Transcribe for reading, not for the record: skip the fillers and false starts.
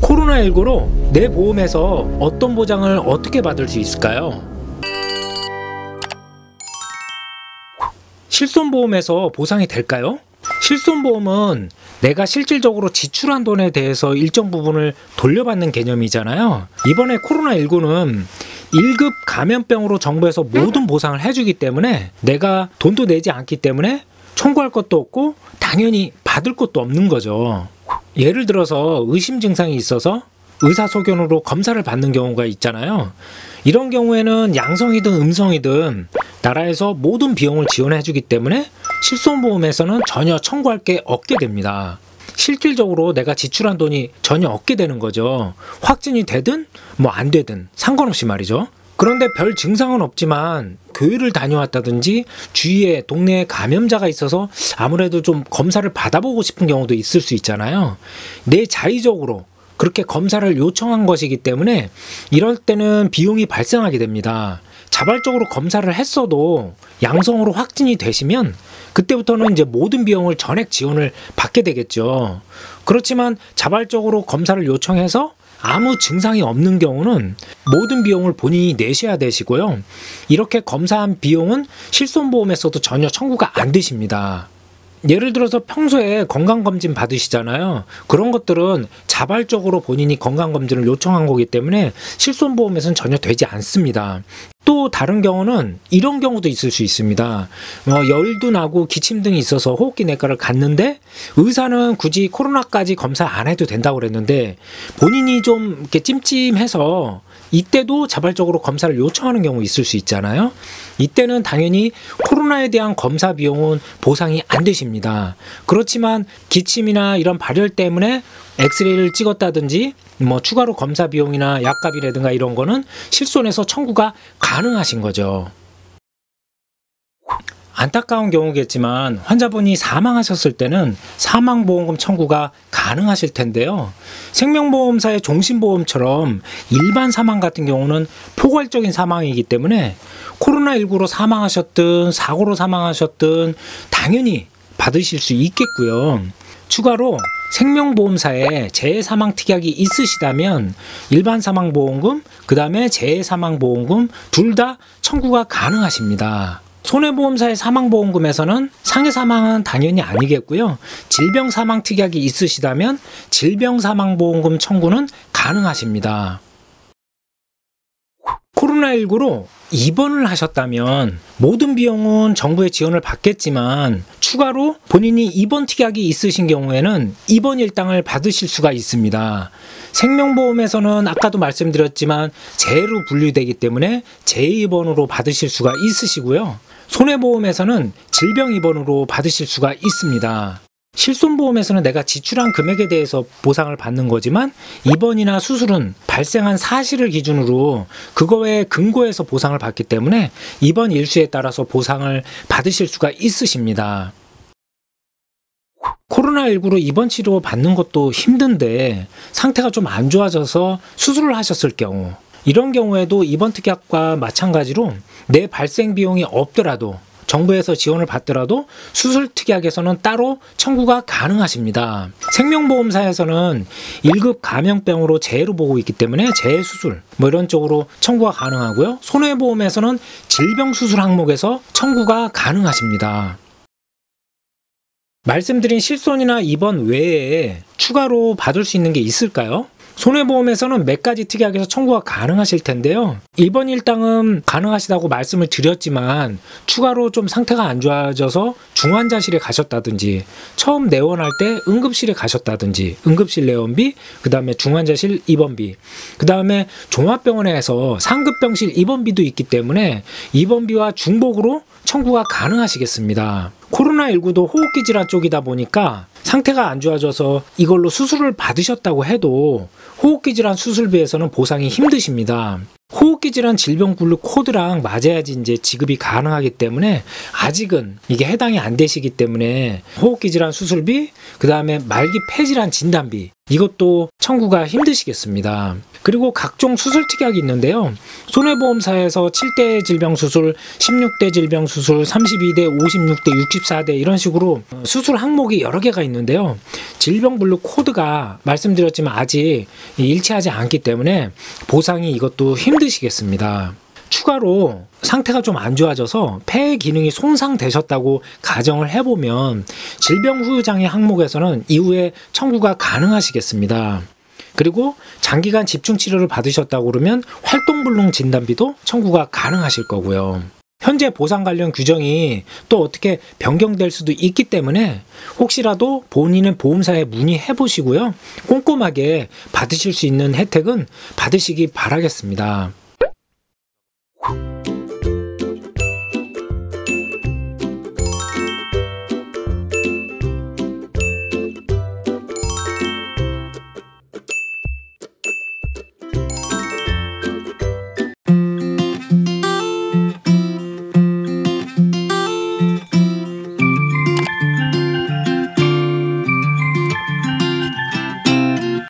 코로나19로 내 보험에서 어떤 보장을 어떻게 받을 수 있을까요? 실손보험에서 보상이 될까요? 실손보험은 내가 실질적으로 지출한 돈에 대해서 일정 부분을 돌려받는 개념이잖아요. 이번에 코로나19는 1급 감염병으로 정부에서 모든 보상을 해주기 때문에 내가 돈도 내지 않기 때문에 청구할 것도 없고 당연히 받을 것도 없는 거죠. 예를 들어서 의심 증상이 있어서 의사소견으로 검사를 받는 경우가 있잖아요. 이런 경우에는 양성이든 음성이든 나라에서 모든 비용을 지원해주기 때문에 실손보험에서는 전혀 청구할 게 없게 됩니다. 실질적으로 내가 지출한 돈이 전혀 없게 되는 거죠. 확진이 되든 안 되든 상관없이 말이죠. 그런데 별 증상은 없지만 교회를 다녀왔다든지 주위에 동네에 감염자가 있어서 아무래도 좀 검사를 받아보고 싶은 경우도 있을 수 있잖아요. 내 자의적으로 그렇게 검사를 요청한 것이기 때문에 이럴 때는 비용이 발생하게 됩니다. 자발적으로 검사를 했어도 양성으로 확진이 되시면 그때부터는 이제 모든 비용을 전액 지원을 받게 되겠죠. 그렇지만 자발적으로 검사를 요청해서 아무 증상이 없는 경우는 모든 비용을 본인이 내셔야 되시고요. 이렇게 검사한 비용은 실손보험에서도 전혀 청구가 안 되십니다. 예를 들어서 평소에 건강검진 받으시잖아요. 그런 것들은 자발적으로 본인이 건강검진을 요청한 거기 때문에 실손보험에서는 전혀 되지 않습니다. 또 다른 경우는 이런 경우도 있을 수 있습니다. 열도 나고 기침 등이 있어서 호흡기 내과를 갔는데 의사는 굳이 코로나까지 검사 안 해도 된다고 그랬는데 본인이 좀 이렇게 찜찜해서 이때도 자발적으로 검사를 요청하는 경우 있을 수 있잖아요. 이때는 당연히 코로나에 대한 검사 비용은 보상이 안 되십니다. 그렇지만 기침이나 이런 발열 때문에 엑스레이를 찍었다든지 추가로 검사 비용이나 약값이라든가 이런 거는 실손에서 청구가 가능하신 거죠. 안타까운 경우겠지만 환자분이 사망하셨을 때는 사망보험금 청구가 가능하실 텐데요. 생명보험사의 종신보험처럼 일반 사망 같은 경우는 포괄적인 사망이기 때문에 코로나19로 사망하셨든 사고로 사망하셨든 당연히 받으실 수 있겠고요. 추가로 생명보험사에 재해사망특약이 있으시다면 일반 사망보험금, 그 다음에 재해사망보험금 둘 다 청구가 가능하십니다. 손해보험사의 사망보험금에서는 상해사망은 당연히 아니겠고요. 질병사망특약이 있으시다면 질병사망보험금 청구는 가능하십니다. 코로나19로 입원을 하셨다면 모든 비용은 정부의 지원을 받겠지만 추가로 본인이 입원 특약이 있으신 경우에는 입원 일당을 받으실 수가 있습니다. 생명보험에서는 아까도 말씀드렸지만 재해로 분류되기 때문에 재해입원으로 받으실 수가 있으시고요. 손해보험에서는 질병입원으로 받으실 수가 있습니다. 실손보험에서는 내가 지출한 금액에 대해서 보상을 받는 거지만 입원이나 수술은 발생한 사실을 기준으로 그거에 근거해서 보상을 받기 때문에 입원 일수에 따라서 보상을 받으실 수가 있으십니다. 코로나19로 입원 치료 받는 것도 힘든데 상태가 좀 안 좋아져서 수술을 하셨을 경우 이런 경우에도 입원 특약과 마찬가지로 내 발생 비용이 없더라도 정부에서 지원을 받더라도 수술 특약에서는 따로 청구가 가능하십니다. 생명보험사에서는 1급 감염병으로 재해로 보고 있기 때문에 재해수술 이런 쪽으로 청구가 가능하고요. 손해보험에서는 질병수술 항목에서 청구가 가능하십니다. 말씀드린 실손이나 입원 외에 추가로 받을 수 있는 게 있을까요? 손해보험에서는 몇 가지 특약에서 청구가 가능하실 텐데요. 입원 일당은 가능하시다고 말씀을 드렸지만 추가로 좀 상태가 안 좋아져서 중환자실에 가셨다든지 처음 내원할 때 응급실에 가셨다든지 응급실 내원비, 그 다음에 중환자실 입원비, 그 다음에 종합병원에서 상급병실 입원비도 있기 때문에 입원비와 중복으로 청구가 가능하시겠습니다. 코로나19도 호흡기 질환 쪽이다 보니까 상태가 안 좋아져서 이걸로 수술을 받으셨다고 해도 호흡기 질환 수술비에서는 보상이 힘드십니다. 호흡기 질환 질병분류 코드랑 맞아야지 이제 지급이 가능하기 때문에 아직은 이게 해당이 안 되시기 때문에 호흡기 질환 수술비, 그 다음에 말기 폐질환 진단비 이것도 청구가 힘드시겠습니다. 그리고 각종 수술 특약이 있는데요. 손해보험사에서 7대 질병수술, 16대 질병수술, 32대, 56대, 64대 이런 식으로 수술 항목이 여러 개가 있는데요. 질병분류 코드가 말씀드렸지만 아직 일치하지 않기 때문에 보상이 이것도 힘드시겠습니다. 추가로 상태가 좀 안 좋아져서 폐의 기능이 손상되셨다고 가정을 해보면 질병후유장애 항목에서는 이후에 청구가 가능하시겠습니다. 그리고 장기간 집중치료를 받으셨다고 그러면 활동불능 진단비도 청구가 가능하실 거고요. 현재 보상 관련 규정이 또 어떻게 변경될 수도 있기 때문에 혹시라도 본인은 보험사에 문의해 보시고요. 꼼꼼하게 받으실 수 있는 혜택은 받으시기 바라겠습니다.